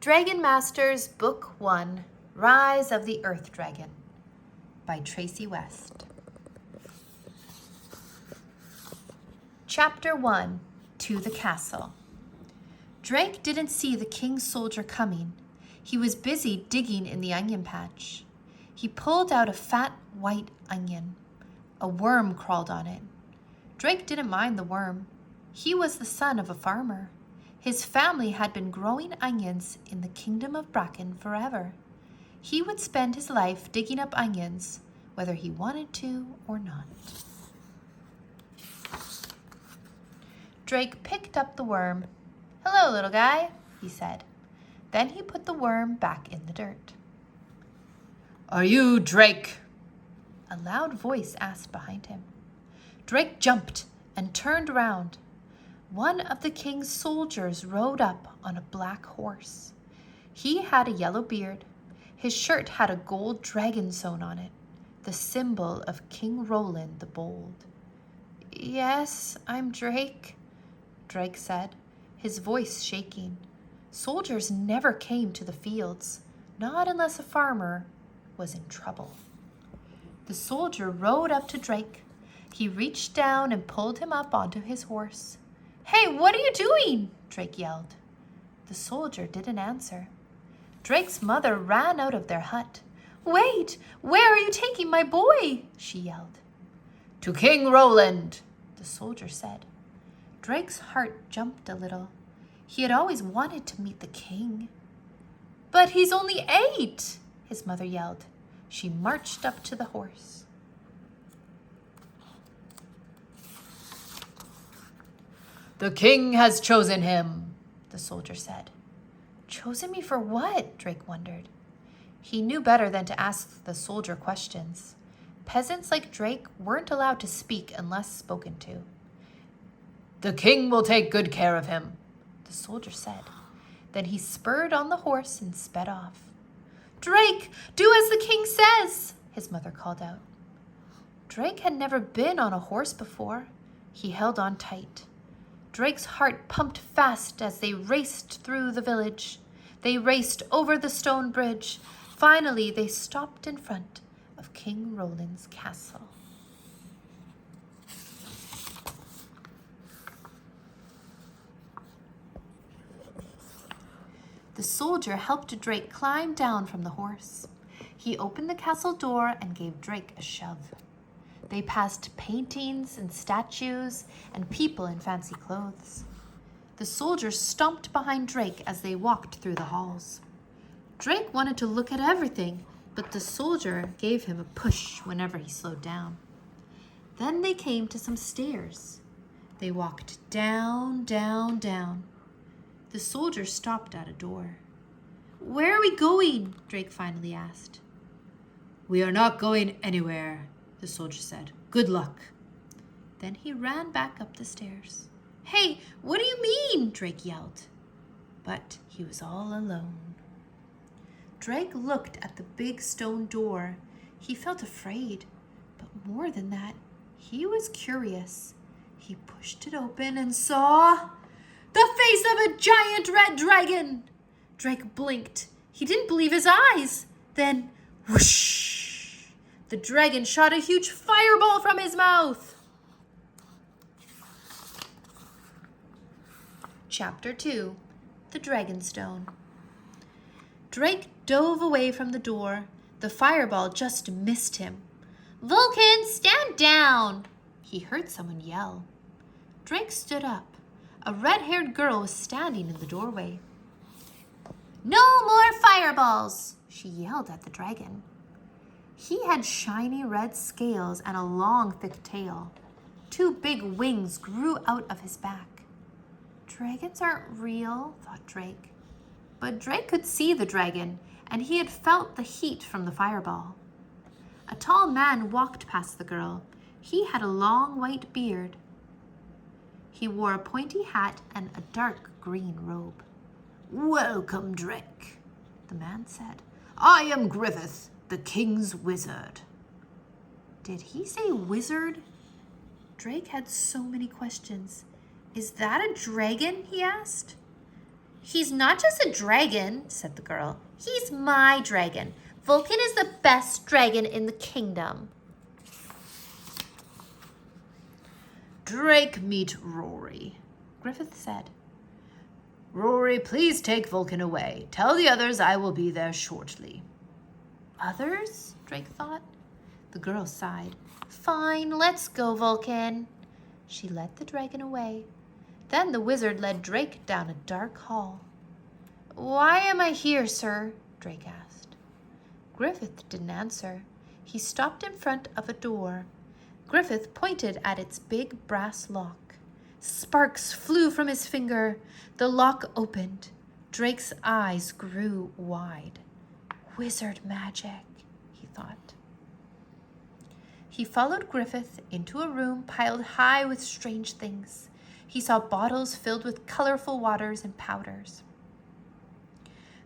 Dragon Masters Book 1, Rise of the Earth Dragon by Tracey West. Chapter 1, To the Castle. Drake didn't see the king's soldier coming. He was busy digging in the onion patch. He pulled out a fat white onion. A worm crawled on it. Drake didn't mind the worm. He was the son of a farmer. His family had been growing onions in the kingdom of Bracken forever. He would spend his life digging up onions, whether he wanted to or not. Drake picked up the worm. "Hello, little guy," he said. Then he put the worm back in the dirt. "Are you Drake?" a loud voice asked behind him. Drake jumped and turned around. One of the king's soldiers rode up on a black horse. He had a yellow beard. His shirt had a gold dragon sewn on it, the symbol of King Roland the Bold. "Yes, I'm Drake," Drake said, his voice shaking. Soldiers never came to the fields, not unless a farmer was in trouble. The soldier rode up to Drake. He reached down and pulled him up onto his horse. "Hey, what are you doing?" Drake yelled. The soldier didn't answer. Drake's mother ran out of their hut. "Wait, where are you taking my boy?" she yelled. "To King Roland," the soldier said. Drake's heart jumped a little. He had always wanted to meet the king. "But he's only 8, his mother yelled. She marched up to the horse. "The king has chosen him," the soldier said. "Chosen me for what?" Drake wondered. He knew better than to ask the soldier questions. Peasants like Drake weren't allowed to speak unless spoken to. "The king will take good care of him," the soldier said. Then he spurred on the horse and sped off. "Drake, do as the king says," his mother called out. Drake had never been on a horse before. He held on tight. Drake's heart pumped fast as they raced through the village. They raced over the stone bridge. Finally, they stopped in front of King Roland's castle. The soldier helped Drake climb down from the horse. He opened the castle door and gave Drake a shove. They passed paintings and statues and people in fancy clothes. The soldier stomped behind Drake as they walked through the halls. Drake wanted to look at everything, but the soldier gave him a push whenever he slowed down. Then they came to some stairs. They walked down, down, down. The soldier stopped at a door. "Where are we going?" Drake finally asked. "We are not going anywhere," the soldier said. "Good luck." Then he ran back up the stairs. "Hey, what do you mean?" Drake yelled. But he was all alone. Drake looked at the big stone door. He felt afraid, but more than that, he was curious. He pushed it open and saw the face of a giant red dragon. Drake blinked. He didn't believe his eyes. Then, whoosh! The dragon shot a huge fireball from his mouth. Chapter 2, The Dragonstone. Drake dove away from the door. The fireball just missed him. "Vulcan, stand down!" He heard someone yell. Drake stood up. A red-haired girl was standing in the doorway. "No more fireballs!" she yelled at the dragon. He had shiny red scales and a long, thick tail. 2 big wings grew out of his back. Dragons aren't real, thought Drake. But Drake could see the dragon, and he had felt the heat from the fireball. A tall man walked past the girl. He had a long white beard. He wore a pointy hat and a dark green robe. "Welcome, Drake," the man said. "I am Griffith, the king's wizard." Did he say wizard? Drake had so many questions. "Is that a dragon?" he asked. He's not just a dragon, said the girl. He's my dragon. Vulcan is the best dragon in the kingdom. Drake, meet Rory, Griffith said. Rory, please take Vulcan away. Tell the others I will be there shortly. Others? Drake thought. The girl sighed. Fine, let's go, Vulcan. She led the dragon away. Then the wizard led Drake down a dark hall. Why am I here, sir? Drake asked. Griffith didn't answer. He stopped in front of a door. Griffith pointed at its big brass lock. Sparks flew from his finger. The lock opened. Drake's eyes grew wide. Wizard magic, he thought. He followed Griffith into a room piled high with strange things. He saw bottles filled with colorful waters and powders.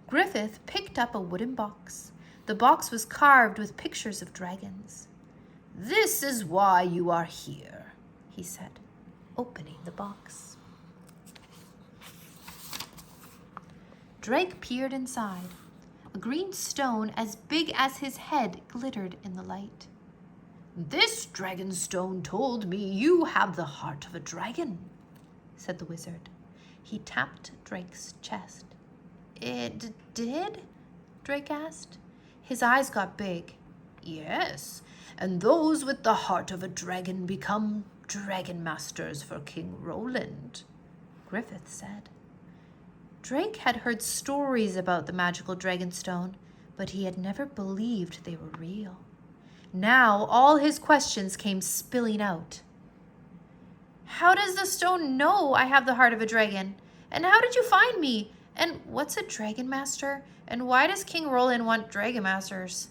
Griffith picked up a wooden box. The box was carved with pictures of dragons. This is why you are here, he said, opening the box. Drake peered inside. A green stone as big as his head glittered in the light. This dragon stone told me you have the heart of a dragon, said the wizard. He tapped Drake's chest. It did? Drake asked. His eyes got big. Yes, and those with the heart of a dragon become dragon masters for King Roland, Griffith said. Drake had heard stories about the magical dragonstone, but he had never believed they were real. Now all his questions came spilling out. How does the stone know I have the heart of a dragon? And how did you find me? And what's a dragon master? And why does King Roland want dragon masters?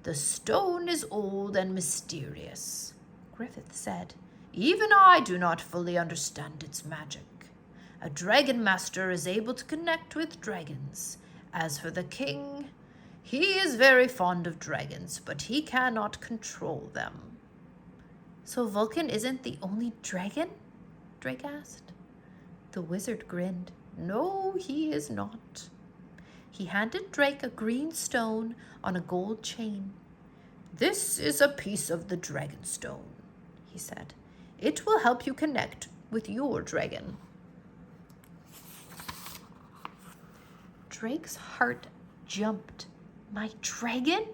The stone is old and mysterious, Griffith said. Even I do not fully understand its magic. A dragon master is able to connect with dragons. As for the king, he is very fond of dragons, but he cannot control them. So Vulcan isn't the only dragon? Drake asked. The wizard grinned. No, he is not. He handed Drake a green stone on a gold chain. This is a piece of the dragon stone, he said. It will help you connect with your dragon. Drake's heart jumped. My dragon?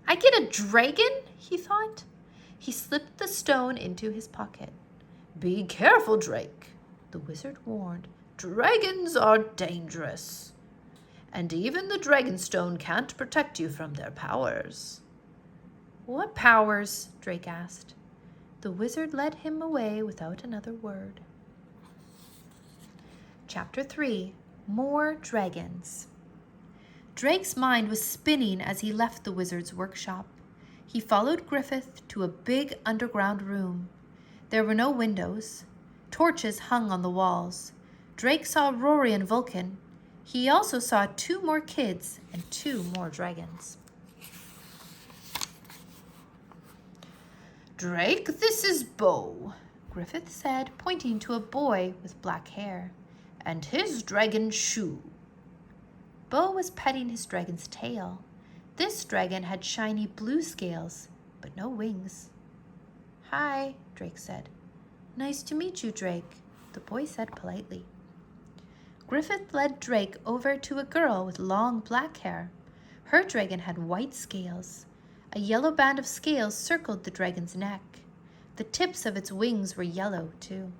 I get a dragon? He thought. He slipped the stone into his pocket. Be careful, Drake, the wizard warned. Dragons are dangerous. And even the dragonstone can't protect you from their powers. What powers? Drake asked. The wizard led him away without another word. Chapter 3. More Dragons. Drake's mind was spinning as he left the wizard's workshop. He followed Griffith to a big underground room. There were no windows. Torches hung on the walls. Drake saw Rory and Vulcan. He also saw 2 more kids and 2 more dragons. Drake, this is Bo, Griffith said, pointing to a boy with black hair. And his dragon Shu. Bo was petting his dragon's tail. This dragon had shiny blue scales, but no wings. Hi, Drake said. Nice to meet you, Drake, the boy said politely. Griffith led Drake over to a girl with long black hair. Her dragon had white scales. A yellow band of scales circled the dragon's neck. The tips of its wings were yellow, too.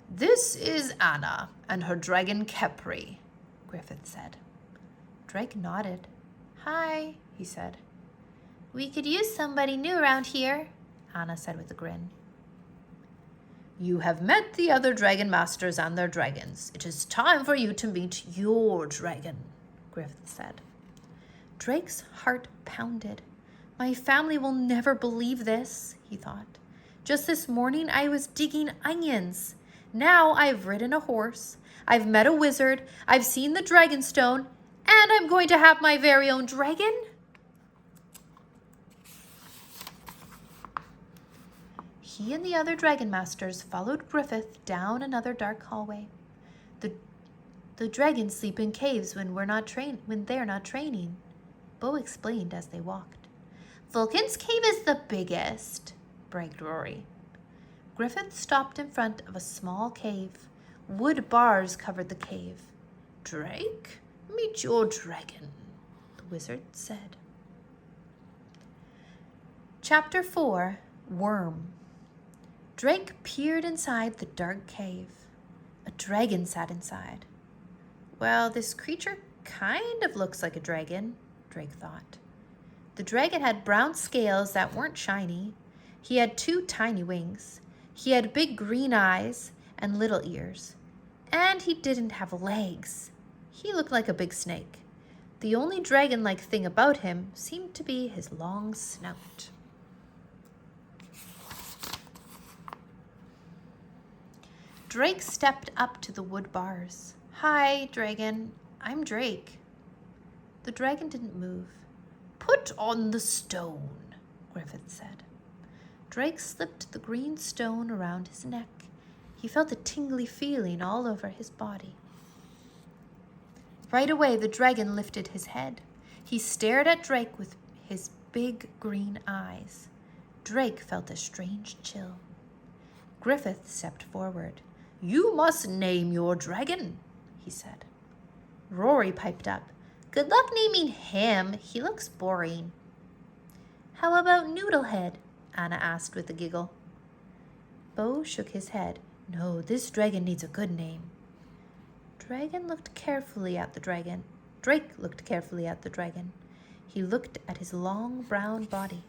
This is Anna and her dragon Kepri, Griffith said. Drake nodded. Hi, he said. We could use somebody new around here, Anna said with a grin. You have met the other dragon masters and their dragons. It is time for you to meet your dragon, Griffith said. Drake's heart pounded. My family will never believe this, he thought. Just this morning I was digging onions. Now I've ridden a horse, I've met a wizard, I've seen the dragonstone, and I'm going to have my very own dragon? He and the other dragon masters followed Griffith down another dark hallway. The dragons sleep in caves when they're not training, Bo explained as they walked. Vulcan's cave is the biggest, bragged Rory. Griffith stopped in front of a small cave. Wood bars covered the cave. Drake, meet your dragon, the wizard said. Chapter 4, Worm. Drake peered inside the dark cave. A dragon sat inside. Well, this creature kind of looks like a dragon, Drake thought. The dragon had brown scales that weren't shiny. He had 2 tiny wings. He had big green eyes and little ears. And he didn't have legs. He looked like a big snake. The only dragon-like thing about him seemed to be his long snout. Drake stepped up to the wood bars. Hi, dragon. I'm Drake. The dragon didn't move. Put on the stone, Griffith said. Drake slipped the green stone around his neck. He felt a tingly feeling all over his body. Right away, the dragon lifted his head. He stared at Drake with his big green eyes. Drake felt a strange chill. Griffith stepped forward. You must name your dragon, he said. Rory piped up. Good luck naming him. He looks boring. How about Noodlehead? Anna asked with a giggle. Bo shook his head. No, this dragon needs a good name. Drake looked carefully at the dragon. He looked at his long brown body.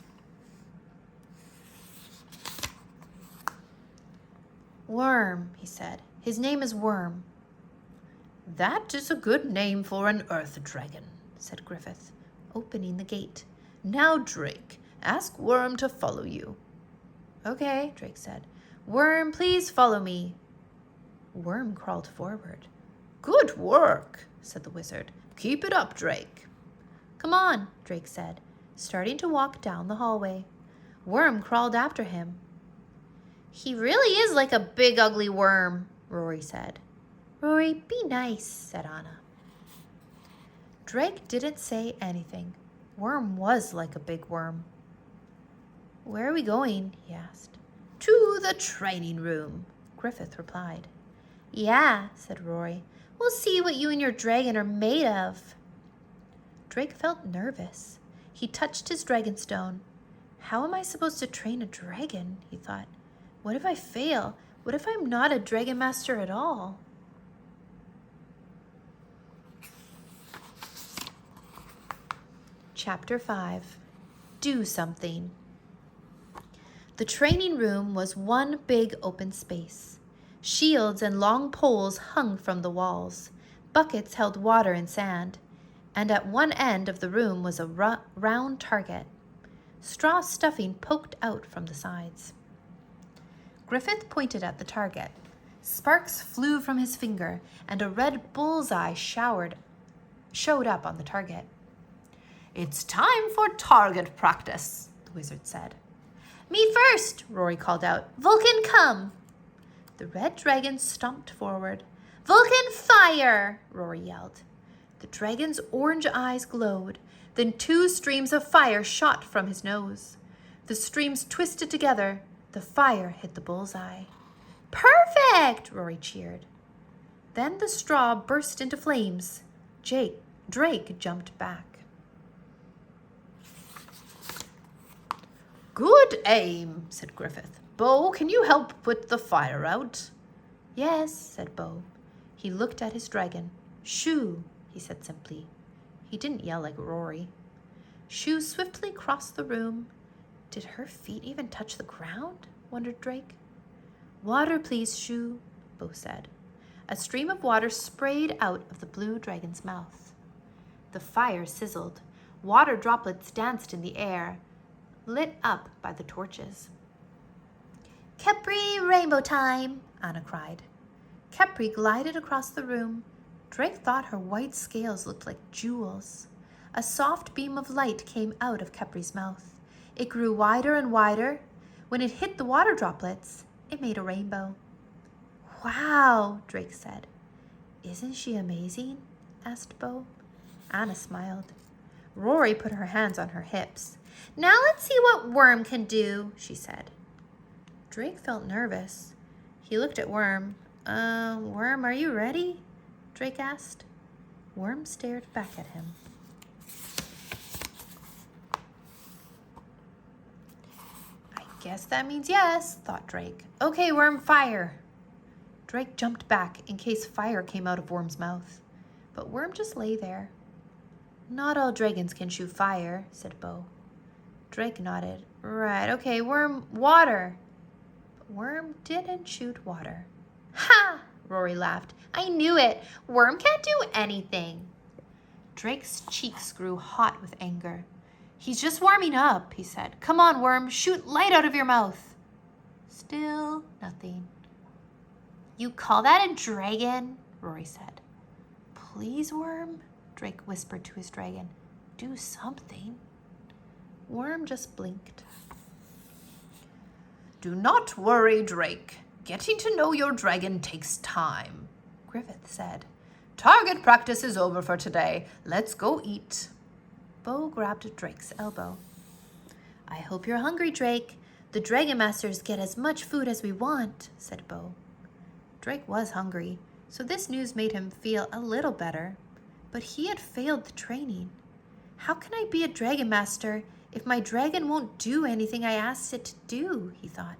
Worm, he said. His name is Worm. That is a good name for an earth dragon, said Griffith, opening the gate. Now, Drake, ask Worm to follow you. Okay, Drake said. Worm, please follow me. Worm crawled forward. Good work, said the wizard. Keep it up, Drake. Come on, Drake said, starting to walk down the hallway. Worm crawled after him. He really is like a big ugly worm, Rory said. Rory, be nice, said Anna. Drake didn't say anything. Worm was like a big worm. Where are we going? He asked. To the training room, Griffith replied. Yeah, said Rory. We'll see what you and your dragon are made of. Drake felt nervous. He touched his dragonstone. How am I supposed to train a dragon? He thought. What if I fail? What if I'm not a dragon master at all? Chapter 5. Do something. The training room was one big open space. Shields and long poles hung from the walls. Buckets held water and sand. And at one end of the room was a round target. Straw stuffing poked out from the sides. Griffith pointed at the target. Sparks flew from his finger, and a red bullseye showed up on the target. It's time for target practice, the wizard said. Me first, Rory called out. Vulcan, come! The red dragon stomped forward. Vulcan, fire! Rory yelled. The dragon's orange eyes glowed. Then 2 streams of fire shot from his nose. The streams twisted together. The fire hit the bullseye. Perfect! Rory cheered. Then the straw burst into flames. Drake jumped back. Good aim, said Griffith. Bo, can you help put the fire out? Yes, said Bo. He looked at his dragon. Shoo, he said simply. He didn't yell like Rory. Shoo swiftly crossed the room. Did her feet even touch the ground? Wondered Drake. Water, please, Shoo, Bo said. A stream of water sprayed out of the blue dragon's mouth. The fire sizzled. Water droplets danced in the air, lit up by the torches. Capri, rainbow time, Anna cried. Capri glided across the room. Drake thought her white scales looked like jewels. A soft beam of light came out of Capri's mouth. It grew wider and wider. When it hit the water droplets, it made a rainbow. Wow, Drake said. Isn't she amazing? Asked Bo. Anna smiled. Rory put her hands on her hips. Now let's see what Worm can do, she said. Drake felt nervous. He looked at Worm. Worm, are you ready? Drake asked. Worm stared back at him. I guess that means yes, thought Drake. Okay, Worm, fire. Drake jumped back in case fire came out of Worm's mouth. But Worm just lay there. Not all dragons can shoot fire, said Bo. Drake nodded. Right, okay, Worm, water. But Worm didn't shoot water. Ha! Rory laughed. I knew it. Worm can't do anything. Drake's cheeks grew hot with anger. He's just warming up, he said. Come on, Worm, shoot light out of your mouth. Still nothing. You call that a dragon? Rory said. Please, Worm, Drake whispered to his dragon. Do something. Worm just blinked. Do not worry, Drake. Getting to know your dragon takes time, Griffith said. Target practice is over for today. Let's go eat. Bo grabbed Drake's elbow. I hope you're hungry, Drake. The Dragon Masters get as much food as we want, said Bo. Drake was hungry, so this news made him feel a little better. But he had failed the training. How can I be a Dragon Master if my dragon won't do anything I asked it to do, he thought.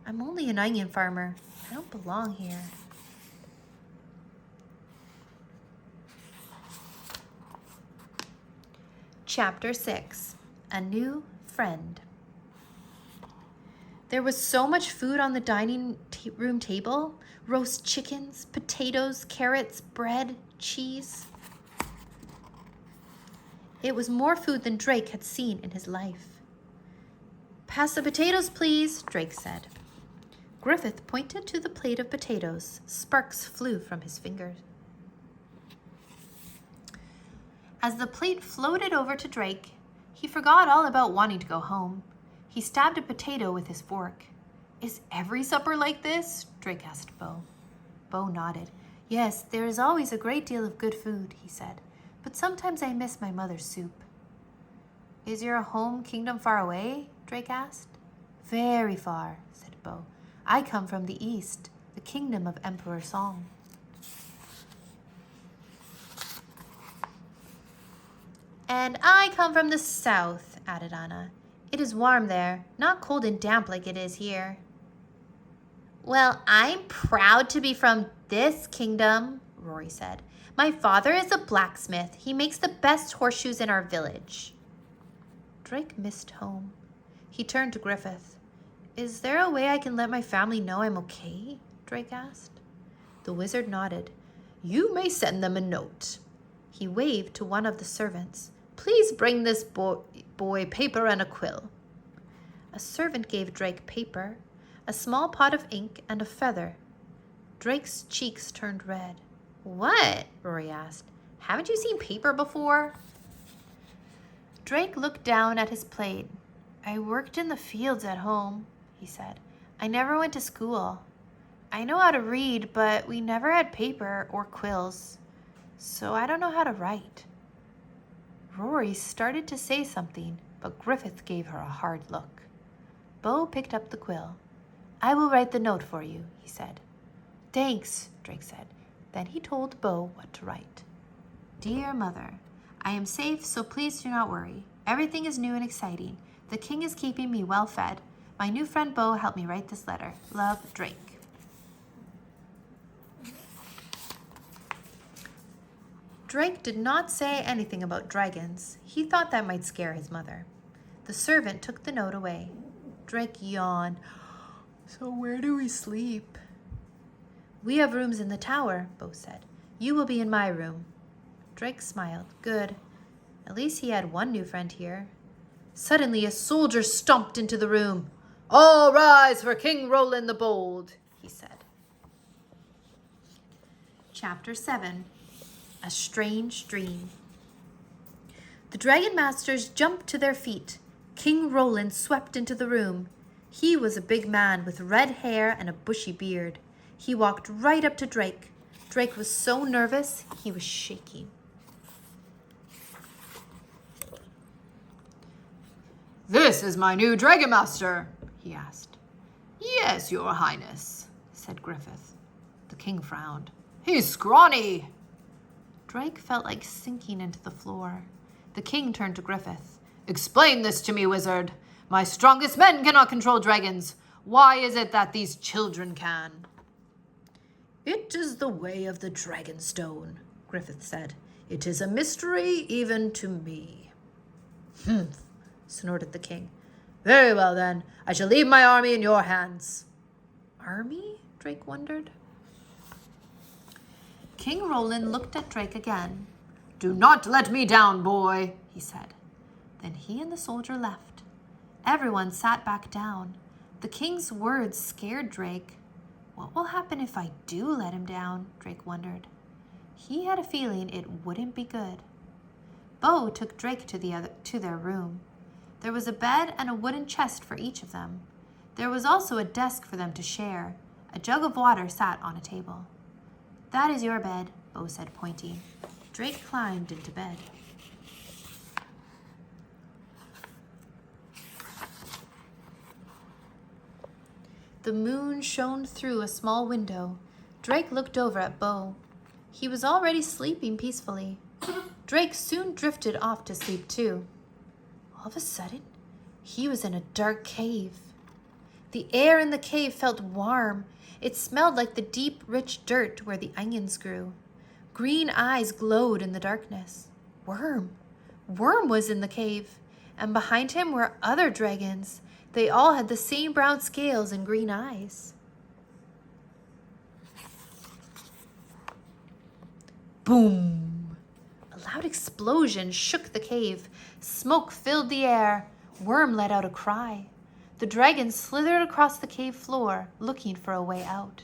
I'm only an onion farmer. I don't belong here. Chapter 6. A New Friend. There was so much food on the dining room table. Roast chickens, potatoes, carrots, bread, cheese. It was more food than Drake had seen in his life. Pass the potatoes, please, Drake said. Griffith pointed to the plate of potatoes. Sparks flew from his fingers. As the plate floated over to Drake, he forgot all about wanting to go home. He stabbed a potato with his fork. Is every supper like this? Drake asked Bo. Bo nodded. Yes, there is always a great deal of good food, he said, but sometimes I miss my mother's soup. Is your home kingdom far away? Drake asked. Very far, said Bo. I come from the east, the kingdom of Emperor Song. And I come from the south, added Anna. It is warm there, not cold and damp like it is here. Well, I'm proud to be from this kingdom, Rory said. My father is a blacksmith. He makes the best horseshoes in our village. Drake missed home. He turned to Griffith. Is there a way I can let my family know I'm okay? Drake asked. The wizard nodded. You may send them a note. He waved to one of the servants. Please bring this boy paper and a quill. A servant gave Drake paper, a small pot of ink, and a feather. Drake's cheeks turned red. What? Rory asked. Haven't you seen paper before? Drake looked down at his plate. I worked in the fields at home, he said. I never went to school. I know how to read, but we never had paper or quills, so I don't know how to write. Rory started to say something, but Griffith gave her a hard look. Bo picked up the quill. I will write the note for you, he said. Thanks, Drake said. Then he told Bo what to write. Dear Mother, I am safe, so please do not worry. Everything is new and exciting. The king is keeping me well fed. My new friend Bo helped me write this letter. Love, Drake. Drake did not say anything about dragons. He thought that might scare his mother. The servant took the note away. Drake yawned. So where do we sleep? We have rooms in the tower, Bo said. You will be in my room. Drake smiled. Good. At least he had one new friend here. Suddenly a soldier stomped into the room. All rise for King Roland the Bold, he said. Chapter 7. A Strange Dream. The Dragon Masters jumped to their feet. King Roland swept into the room. He was a big man with red hair and a bushy beard. He walked right up to Drake. Drake was so nervous, he was shaking. "This is my new Dragon Master," he asked. "Yes, your highness," said Griffith. The king frowned. "He's scrawny." Drake felt like sinking into the floor. The king turned to Griffith. "Explain this to me, wizard. My strongest men cannot control dragons. Why is it that these children can?" "It is the way of the Dragonstone," Griffith said. "It is a mystery even to me." "Humph," snorted the king. "Very well, then. I shall leave my army in your hands." Army? Drake wondered. King Roland looked at Drake again. "Do not let me down, boy," he said. Then he and the soldier left. Everyone sat back down. The king's words scared Drake. What will happen if I do let him down? Drake wondered. He had a feeling it wouldn't be good. Bo took Drake to their room. There was a bed and a wooden chest for each of them. There was also a desk for them to share. A jug of water sat on a table. "That is your bed," Bo said, pointing. Drake climbed into bed. The moon shone through a small window. Drake looked over at Bo. He was already sleeping peacefully. Drake soon drifted off to sleep too. All of a sudden, he was in a dark cave. The air in the cave felt warm. It smelled like the deep, rich dirt where the onions grew. Green eyes glowed in the darkness. Worm was in the cave, and behind him were other dragons. They all had the same brown scales and green eyes. Boom! A loud explosion shook the cave. Smoke filled the air. Worm let out a cry. The dragon slithered across the cave floor, looking for a way out.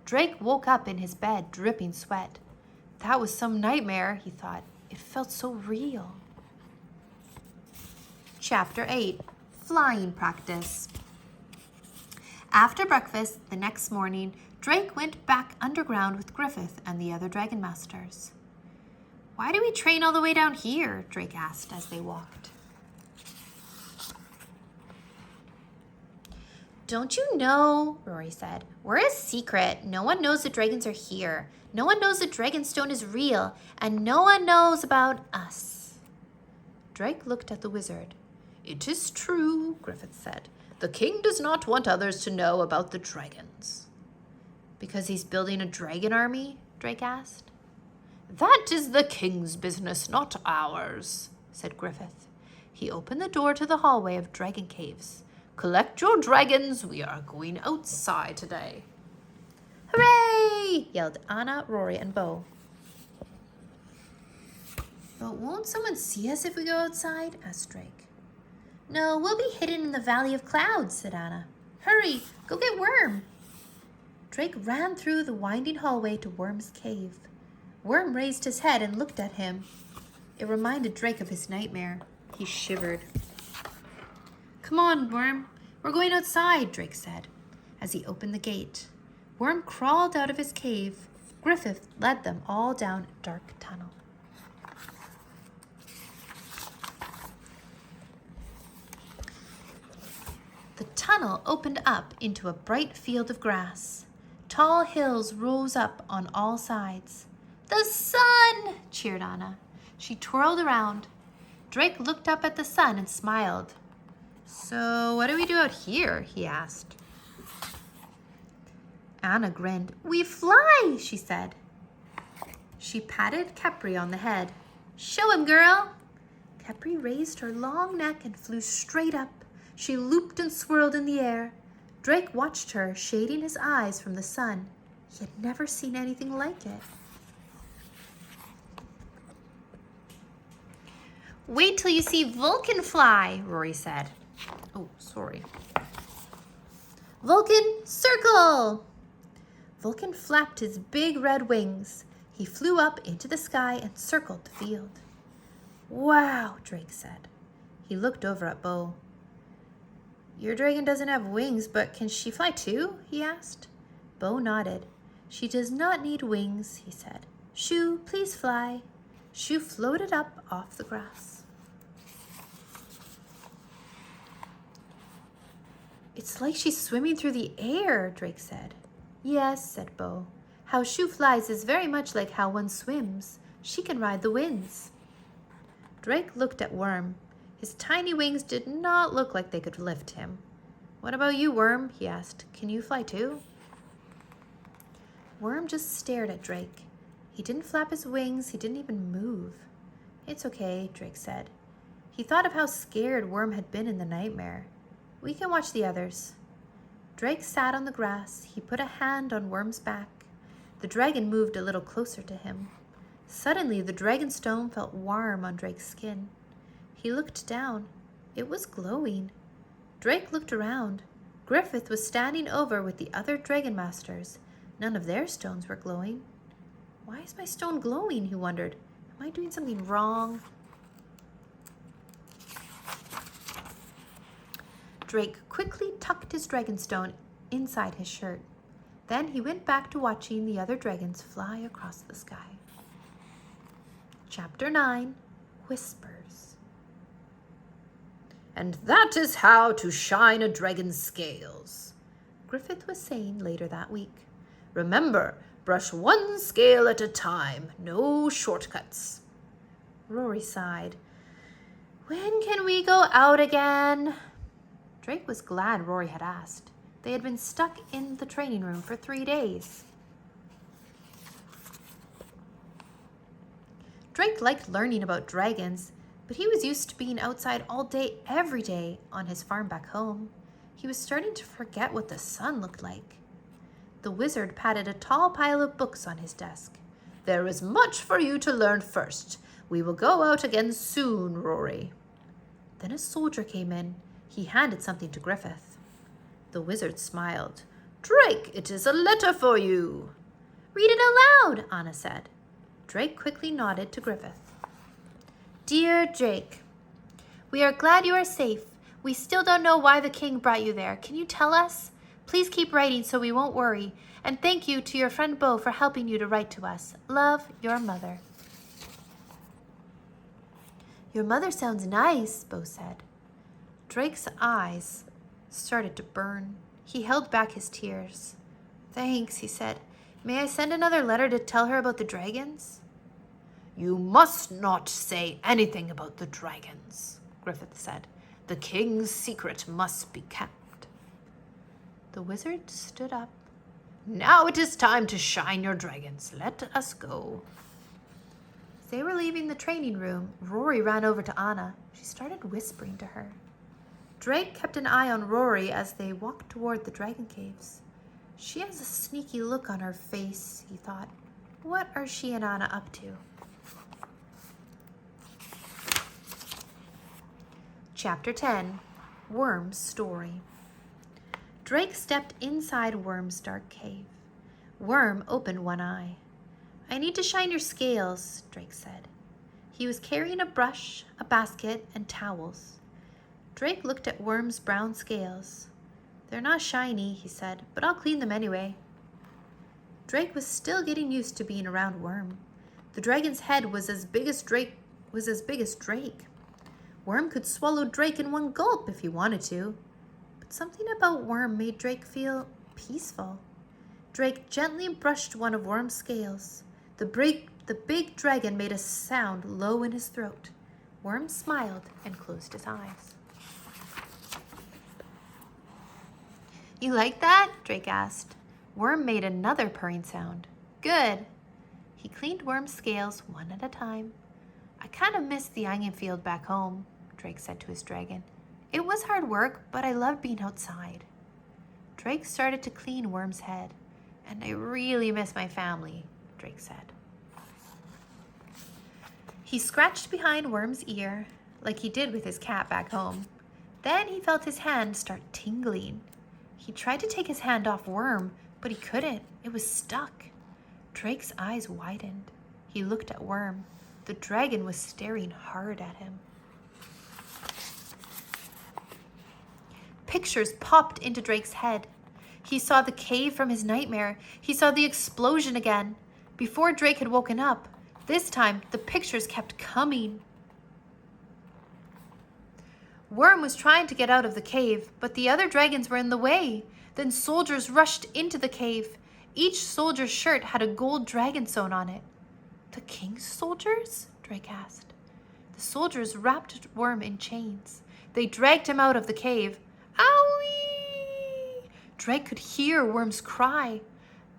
Drake woke up in his bed, dripping sweat. That was some nightmare, he thought. It felt so real. Chapter 8. Flying Practice. After breakfast the next morning, Drake went back underground with Griffith and the other Dragon Masters. "Why do we train all the way down here?" Drake asked as they walked. "Don't you know," Rory said, "we're a secret. No one knows the dragons are here. No one knows the Dragonstone is real, and no one knows about us." Drake looked at the wizard. "It is true," Griffith said. "The king does not want others to know about the dragons." "Because he's building a dragon army?" Drake asked. "That is the king's business, not ours," said Griffith. He opened the door to the hallway of dragon caves. "Collect your dragons. We are going outside today." "Hooray!" yelled Anna, Rory, and Bo. "But won't someone see us if we go outside?" asked Drake. "No, we'll be hidden in the Valley of Clouds," said Anna. "Hurry, go get Worm." Drake ran through the winding hallway to Worm's cave. Worm raised his head and looked at him. It reminded Drake of his nightmare. He shivered. "Come on, Worm. We're going outside," Drake said, as he opened the gate. Worm crawled out of his cave. Griffith led them all down a dark tunnel. The tunnel opened up into a bright field of grass. Tall hills rose up on all sides. "The sun!" cheered Anna. She twirled around. Drake looked up at the sun and smiled. "So what do we do out here?" he asked. Anna grinned. "We fly," she said. She patted Kepri on the head. "Show him, girl." Kepri raised her long neck and flew straight up. She looped and swirled in the air. Drake watched her, shading his eyes from the sun. He had never seen anything like it. "Wait till you see Vulcan fly," Rory said. Oh, sorry. "Vulcan, circle!" Vulcan flapped his big red wings. He flew up into the sky and circled the field. "Wow," Drake said. He looked over at Bo. "Your dragon doesn't have wings, but can she fly too?" he asked. Bo nodded. She does not need wings, he said. Shoo, please fly. Shoo floated up off the grass. It's like she's swimming through the air, Drake said. Yes, said Bo. How Shoo flies is very much like how one swims. She can ride the winds. Drake looked at Worm. His tiny wings did not look like they could lift him. What about you, Worm? He asked. Can you fly too? Worm just stared at Drake. He didn't flap his wings. He didn't even move. It's okay, Drake said. He thought of how scared Worm had been in the nightmare. We can watch the others. Drake sat on the grass. He put a hand on Worm's back. The dragon moved a little closer to him. Suddenly, the dragon stone felt warm on Drake's skin. He looked down. It was glowing. Drake looked around. Griffith was standing over with the other dragon masters. None of their stones were glowing. Why is my stone glowing? He wondered. Am I doing something wrong? Drake quickly tucked his dragonstone inside his shirt. Then he went back to watching the other dragons fly across the sky. Chapter 9, Whispers. And that is how to shine a dragon's scales, Griffith was saying later that week. Remember, brush one scale at a time, no shortcuts. Rory sighed. When can we go out again? Drake was glad Rory had asked. They had been stuck in the training room for 3 days. Drake liked learning about dragons, but he was used to being outside all day, every day on his farm back home. He was starting to forget what the sun looked like. The wizard patted a tall pile of books on his desk. There is much for you to learn first. We will go out again soon, Rory. Then a soldier came in. He handed something to Griffith. The wizard smiled. Drake, it is a letter for you. Read it aloud, Anna said. Drake quickly nodded to Griffith. Dear Drake, we are glad you are safe. We still don't know why the king brought you there. Can you tell us? Please keep writing so we won't worry. And thank you to your friend Bo for helping you to write to us. Love, your mother. Your mother sounds nice, Bo said. Drake's eyes started to burn. He held back his tears. Thanks, he said. May I send another letter to tell her about the dragons? You must not say anything about the dragons, Griffith said. The king's secret must be kept. The wizard stood up. Now it is time to shine your dragons. Let us go. As they were leaving the training room, Rory ran over to Anna. She started whispering to her. Drake kept an eye on Rory as they walked toward the dragon caves. She has a sneaky look on her face, he thought. What are she and Anna up to? Chapter 10, Worm's Story. Drake stepped inside Worm's dark cave. Worm opened one eye. I need to shine your scales, Drake said. He was carrying a brush, a basket, and towels. Drake looked at Worm's brown scales. They're not shiny, he said, but I'll clean them anyway. Drake was still getting used to being around Worm. The dragon's head was as big as Drake. Worm could swallow Drake in one gulp if he wanted to. But something about Worm made Drake feel peaceful. Drake gently brushed one of Worm's scales. The big dragon made a sound low in his throat. Worm smiled and closed his eyes. You like that? Drake asked. Worm made another purring sound. Good. He cleaned Worm's scales one at a time. I kind of miss the onion field back home, Drake said to his dragon. It was hard work, but I loved being outside. Drake started to clean Worm's head. And I really miss my family, Drake said. He scratched behind Worm's ear, like he did with his cat back home. Then he felt his hand start tingling. He tried to take his hand off Worm, but he couldn't. It was stuck. Drake's eyes widened. He looked at Worm. The dragon was staring hard at him. Pictures popped into Drake's head. He saw the cave from his nightmare. He saw the explosion again. Before Drake had woken up, this time the pictures kept coming. Worm was trying to get out of the cave, but the other dragons were in the way. Then soldiers rushed into the cave. Each soldier's shirt had a gold dragon sewn on it. The king's soldiers? Drake asked. The soldiers wrapped Worm in chains. They dragged him out of the cave. Owie! Drake could hear Worm's cry.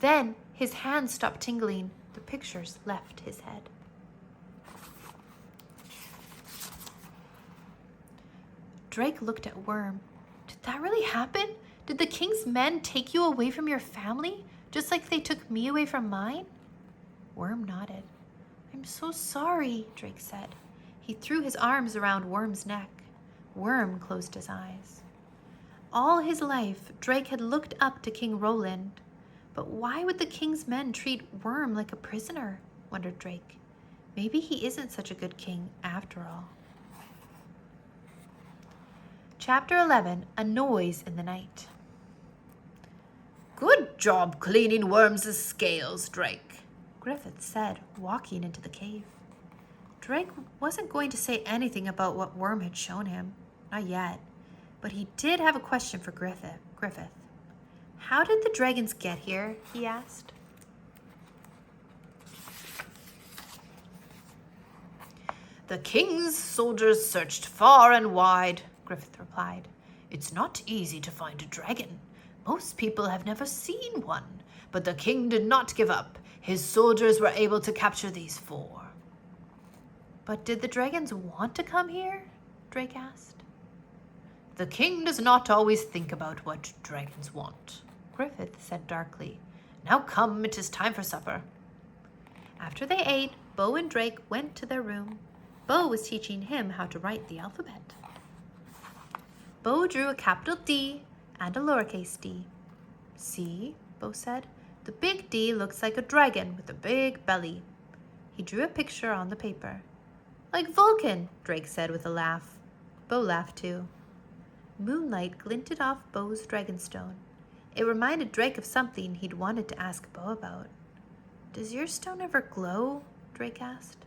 Then his hands stopped tingling. The pictures left his head. Drake looked at Worm. Did that really happen? Did the king's men take you away from your family, just like they took me away from mine? Worm nodded. I'm so sorry, Drake said. He threw his arms around Worm's neck. Worm closed his eyes. All his life, Drake had looked up to King Roland. But why would the king's men treat Worm like a prisoner? Wondered Drake. Maybe he isn't such a good king after all. Chapter 11, A Noise in the Night. Good job cleaning Worm's scales, Drake, Griffith said, walking into the cave. Drake wasn't going to say anything about what Worm had shown him, not yet, but he did have a question for Griffith. How did the dragons get here? He asked. The king's soldiers searched far and wide, Griffith replied. It's not easy to find a dragon. Most people have never seen one, but the king did not give up. His soldiers were able to capture these 4. But did the dragons want to come here? Drake asked. The king does not always think about what dragons want, Griffith said darkly. Now come, it is time for supper. After they ate, Bo and Drake went to their room. Bo was teaching him how to write the alphabet. Bo drew a capital D and a lowercase d. See, Bo said, the big D looks like a dragon with a big belly. He drew a picture on the paper. Like Vulcan, Drake said with a laugh. Bo laughed too. Moonlight glinted off Bo's dragonstone. It reminded Drake of something he'd wanted to ask Bo about. Does your stone ever glow? Drake asked.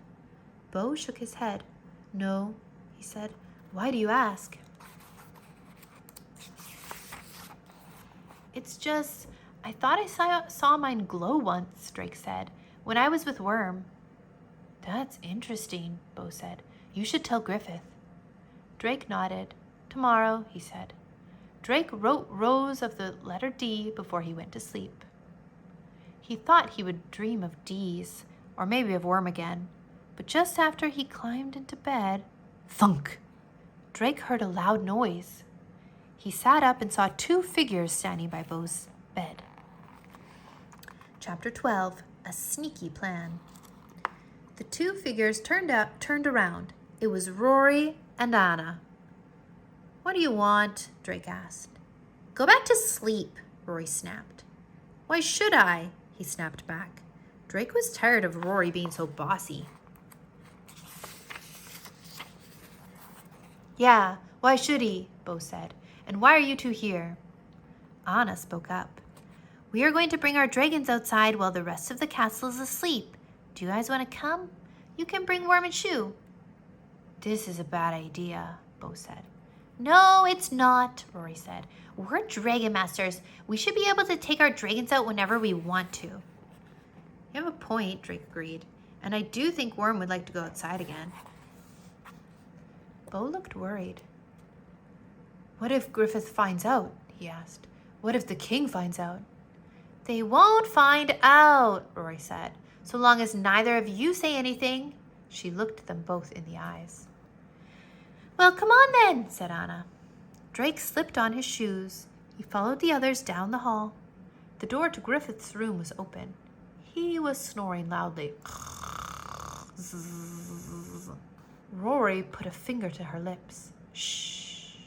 Bo shook his head. No, he said. Why do you ask? It's just, I thought I saw mine glow once, Drake said, when I was with Worm. That's interesting, Bo said. You should tell Griffith. Drake nodded. Tomorrow, he said. Drake wrote rows of the letter D before he went to sleep. He thought he would dream of D's, or maybe of Worm again, but just after he climbed into bed, thunk! Drake heard a loud noise. He sat up and saw 2 figures standing by Bo's bed. Chapter 12, A Sneaky Plan. The 2 figures turned around. It was Rory and Anna. What do you want? Drake asked. Go back to sleep, Rory snapped. Why should I? He snapped back. Drake was tired of Rory being so bossy. Yeah, why should he? Bo said. And why are you 2 here? Anna spoke up. We are going to bring our dragons outside while the rest of the castle is asleep. Do you guys want to come? You can bring Worm and Shoe. This is a bad idea, Bo said. No, it's not, Rory said. We're dragon masters. We should be able to take our dragons out whenever we want to. You have a point, Drake agreed. And I do think Worm would like to go outside again. Bo looked worried. What if Griffith finds out? He asked. What if the king finds out? They won't find out, Rory said, so long as neither of you say anything. She looked them both in the eyes. Well, come on then, said Anna. Drake slipped on his shoes. He followed the others down the hall. The door to Griffith's room was open. He was snoring loudly. Rory put a finger to her lips. Shh.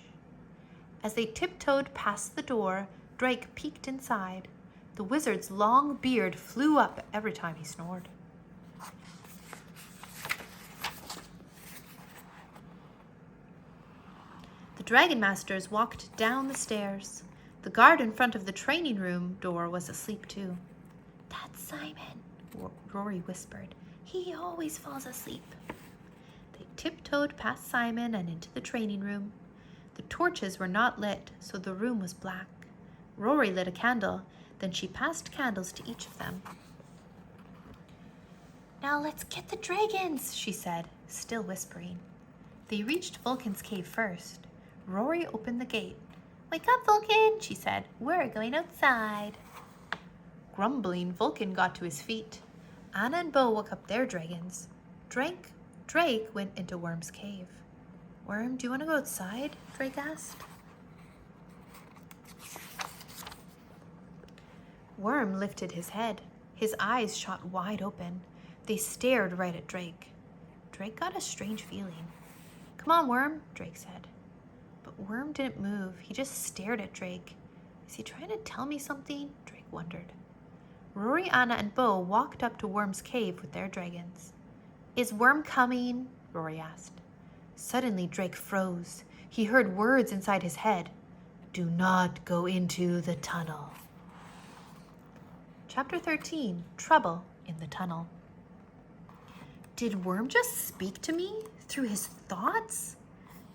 As they tiptoed past the door, Drake peeked inside. The wizard's long beard flew up every time he snored. The dragon masters walked down the stairs. The guard in front of the training room door was asleep too. "That's Simon," Rory whispered. "He always falls asleep." They tiptoed past Simon and into the training room. The torches were not lit, so the room was black. Rory lit a candle, then she passed candles to each of them. "Now let's get the dragons," she said, still whispering. They reached Vulcan's cave first. Rory opened the gate. "Wake up, Vulcan," she said. "We're going outside." Grumbling, Vulcan got to his feet. Anna and Bo woke up their dragons. Drake went into Worm's cave. "Worm, do you want to go outside?" Drake asked. Worm lifted his head. His eyes shot wide open. They stared right at Drake. Drake got a strange feeling. "Come on, Worm," Drake said. But Worm didn't move. He just stared at Drake. "Is he trying to tell me something?" Drake wondered. Rory, Anna, and Bo walked up to Worm's cave with their dragons. "Is Worm coming?" Rory asked. Suddenly, Drake froze. He heard words inside his head. "Do not go into the tunnel." Chapter 13, Trouble in the Tunnel. Did Worm just speak to me through his thoughts?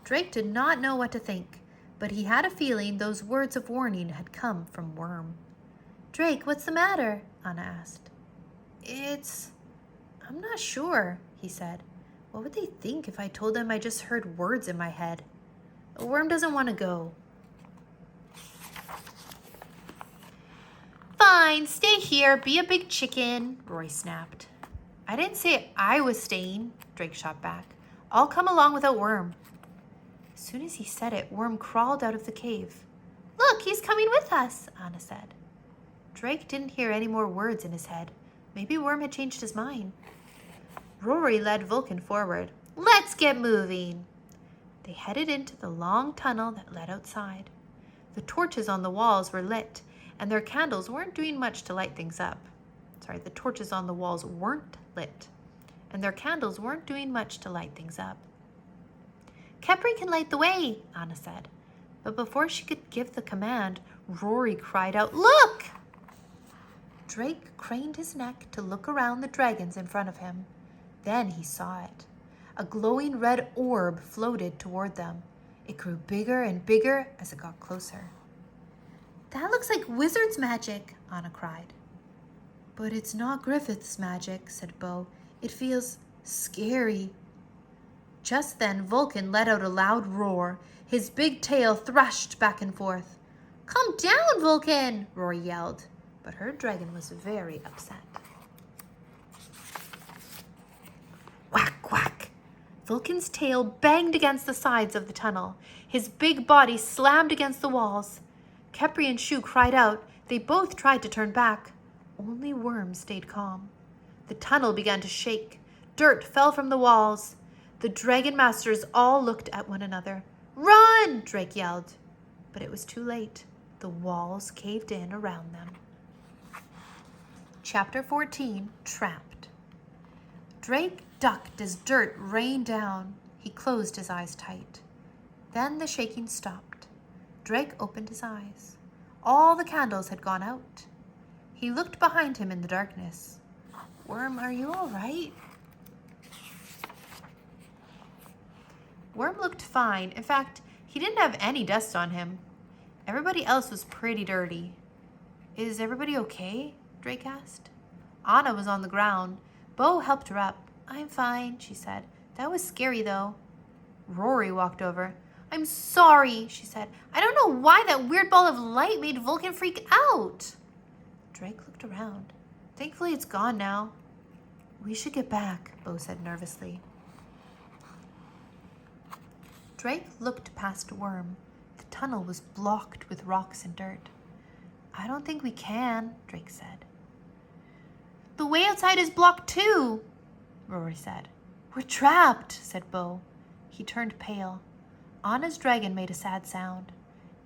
Drake did not know what to think, but he had a feeling those words of warning had come from Worm. "Drake, what's the matter?" Anna asked. I'm not sure," he said. "What would they think if I told them I just heard words in my head?" Worm doesn't want to go. "Fine, stay here, be a big chicken," Rory snapped. "I didn't say I was staying," Drake shot back. "I'll come along without Worm." As soon as he said it, Worm crawled out of the cave. "Look, he's coming with us," Anna said. Drake didn't hear any more words in his head. Maybe Worm had changed his mind. Rory led Vulcan forward. "Let's get moving." They headed into the long tunnel that led outside. The torches on the walls were lit, and their candles weren't doing much to light things up. The torches on the walls weren't lit, and their candles weren't doing much to light things up. "Khepri can light the way," Anna said. But before she could give the command, Rory cried out, "Look!" Drake craned his neck to look around the dragons in front of him. Then he saw it. A glowing red orb floated toward them. It grew bigger and bigger as it got closer. "That looks like wizard's magic," Anna cried. "But it's not Griffith's magic," said Bo. "It feels scary." Just then, Vulcan let out a loud roar. His big tail thrashed back and forth. "Calm down, Vulcan," Rory yelled. But her dragon was very upset. Whack, whack! Vulcan's tail banged against the sides of the tunnel. His big body slammed against the walls. Khepri and Shu cried out. They both tried to turn back. Only Worm stayed calm. The tunnel began to shake. Dirt fell from the walls. The dragon masters all looked at one another. "Run!" Drake yelled. But it was too late. The walls caved in around them. Chapter 14, Trapped. Drake ducked as dirt rained down. He closed his eyes tight. Then the shaking stopped. Drake opened his eyes. All the candles had gone out. He looked behind him in the darkness. "Worm, are you all right?" Worm looked fine. In fact, he didn't have any dust on him. Everybody else was pretty dirty. "Is everybody okay?" Drake asked. Anna was on the ground. Bo helped her up. "I'm fine," she said. "That was scary, though." Rory walked over. "I'm sorry," she said. "I don't know why that weird ball of light made Vulcan freak out." Drake looked around. "Thankfully, it's gone now." "We should get back," Bo said nervously. Drake looked past Worm. The tunnel was blocked with rocks and dirt. "I don't think we can," Drake said. "The way outside is blocked too," Rory said. "We're trapped," said Bo. He turned pale. Anna's dragon made a sad sound.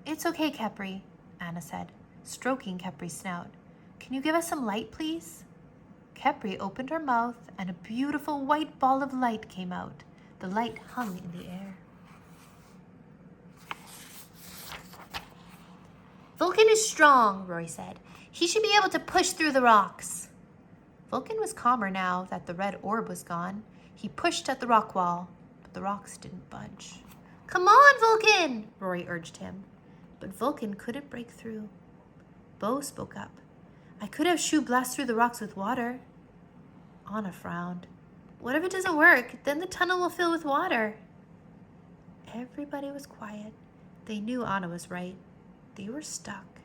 "It's okay, Khepri," Anna said, stroking Khepri's snout. "Can you give us some light, please?" Khepri opened her mouth and a beautiful white ball of light came out. The light hung in the air. Vulcan is strong, Rory said. He should be able to push through the rocks. Vulcan was calmer now that the red orb was gone. He pushed at the rock wall, but the rocks didn't budge. Come on, Vulcan, Rory urged him. But Vulcan couldn't break through. Bo spoke up. I could have shoo blast through the rocks with water. Anna frowned. What if it doesn't work? Then the tunnel will fill with water. Everybody was quiet. They knew Anna was right. They were stuck.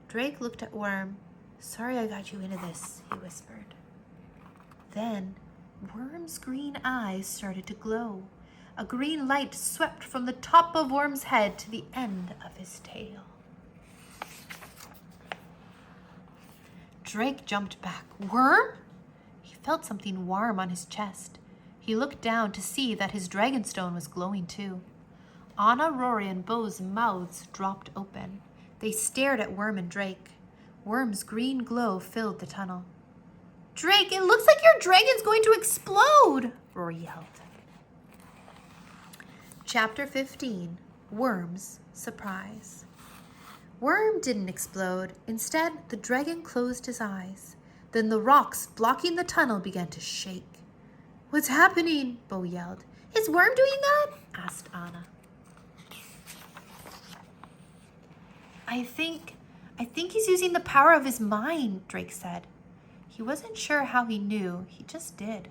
Drake looked at Worm. Sorry I got you into this, he whispered. Then Worm's green eyes started to glow. A green light swept from the top of Worm's head to the end of his tail. Drake jumped back. Worm? He felt something warm on his chest. He looked down to see that his dragonstone was glowing too. Anna, Rory, and Bo's mouths dropped open. They stared at Worm and Drake. Worm's green glow filled the tunnel. Drake, it looks like your dragon's going to explode, Rory yelled. Chapter 15, Worm's Surprise. Worm didn't explode. Instead, the dragon closed his eyes. Then the rocks blocking the tunnel began to shake. What's happening? Bo yelled. Is Worm doing that? Asked Anna. I think he's using the power of his mind, Drake said. He wasn't sure how he knew, he just did.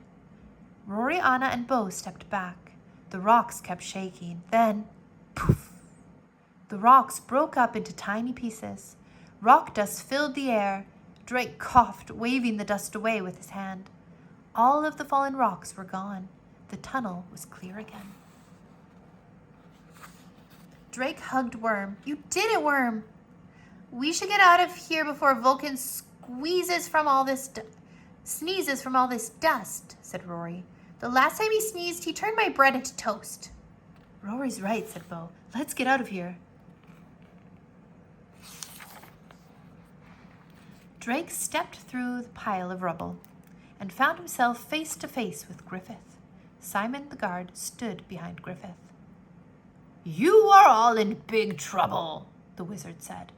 Rory, Anna, and Bo stepped back. The rocks kept shaking. Then, poof! The rocks broke up into tiny pieces. Rock dust filled the air. Drake coughed, waving the dust away with his hand. All of the fallen rocks were gone. The tunnel was clear again. Drake hugged Worm. You did it, Worm! We should get out of here before Vulcan sneezes from all this dust, said Rory. The last time he sneezed, he turned my bread into toast. Rory's right, said Bo. Let's get out of here. Drake stepped through the pile of rubble and found himself face to face with Griffith. Simon the guard stood behind Griffith. You are all in big trouble, the wizard said.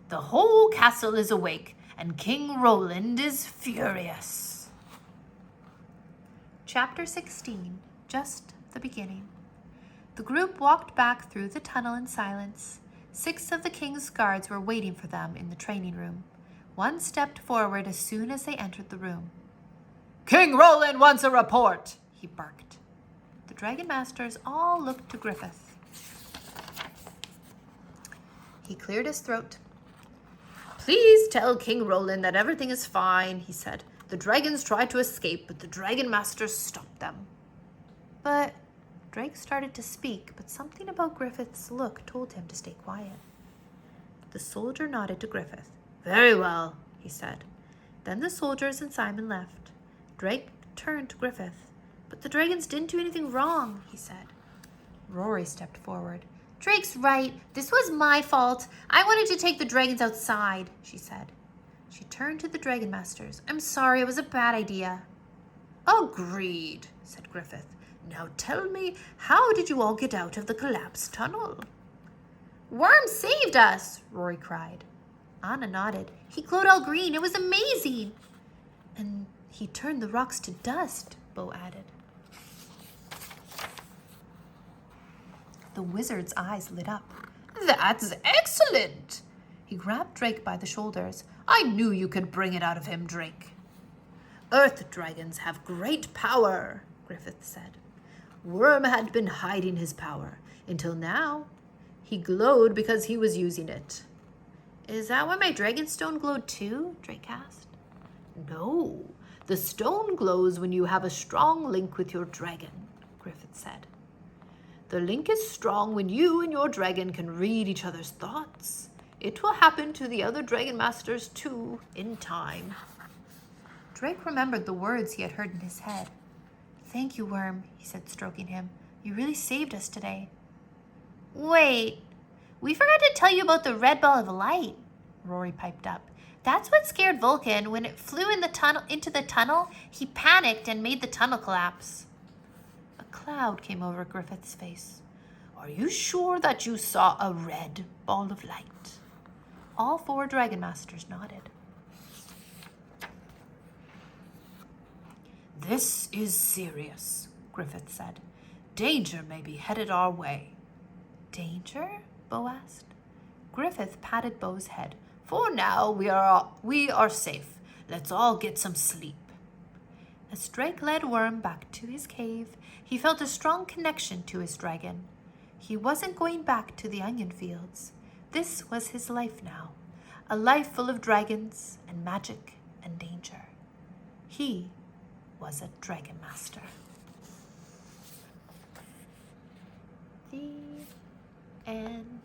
The whole castle is awake, and King Roland is furious. Chapter 16, just the beginning. The group walked back through the tunnel in silence. 6 of the king's guards were waiting for them in the training room. One stepped forward as soon as they entered the room. King Roland wants a report, he barked. The Dragon Masters all looked to Griffith. He cleared his throat. Please tell King Roland that everything is fine, he said. The dragons tried to escape, but the Dragon Masters stopped them. But Drake started to speak, but something about Griffith's look told him to stay quiet. The soldier nodded to Griffith. Very well, he said. Then the soldiers and Simon left. Drake turned to Griffith. But the dragons didn't do anything wrong, he said. Rory stepped forward. Drake's right. This was my fault. I wanted to take the dragons outside, she said. She turned to the Dragon Masters. I'm sorry, it was a bad idea. Agreed, said Griffith. Now tell me, how did you all get out of the collapsed tunnel? Worm saved us, Rory cried. Anna nodded. He glowed all green. It was amazing. And he turned the rocks to dust, Bo added. The wizard's eyes lit up. That's excellent! He grabbed Drake by the shoulders. I knew you could bring it out of him, Drake. Earth dragons have great power, Griffith said. Worm had been hiding his power until now. He glowed because he was using it. Is that why my dragonstone glowed too? Drake asked. No, the stone glows when you have a strong link with your dragon, Griffith said. The link is strong when you and your dragon can read each other's thoughts. It will happen to the other Dragon Masters too, in time. Drake remembered the words he had heard in his head. Thank you, Worm, he said, stroking him. You really saved us today. Wait, we forgot to tell you about the red ball of light, Rory piped up. That's what scared Vulcan. When it flew into the tunnel, he panicked and made the tunnel collapse. A cloud came over Griffith's face. Are you sure that you saw a red ball of light? All 4 Dragon Masters nodded. This is serious, Griffith said. Danger may be headed our way. Danger? Bo asked. Griffith patted Bo's head. For now, we are safe. Let's all get some sleep. As Drake led Worm back to his cave, he felt a strong connection to his dragon. He wasn't going back to the onion fields. This was his life now, a life full of dragons and magic and danger. He was a Dragon Master. The end.